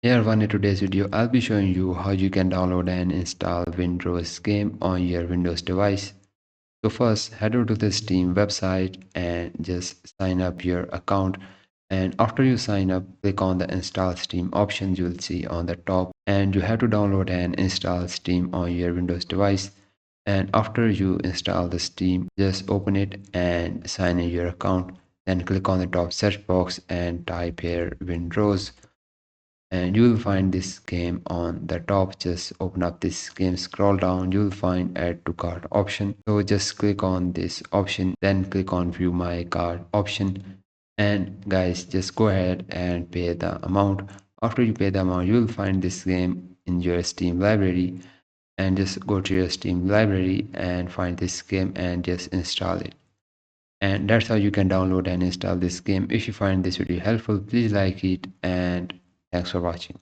Hey everyone, in today's video I'll be showing you how you can download and install Windrose game on your Windows device. So first head over to the Steam website and just sign up your account, and after you sign up click on the install Steam option you'll see on the top, and you have to download and install Steam on your Windows device. And after you install the Steam, just open it and sign in your account. Then click on the top search box and type here Windrose, and you will find this game on the top. Just open up this game, scroll down, you will find add to cart option. So just click on this option, then click on view my cart option, and guys just go ahead and pay the amount. After you pay the amount, you will find this game in your Steam library, and just go to your Steam library and find this game and just install it. And that's how you can download and install this game. If you find this video helpful, please like it, and thanks for watching.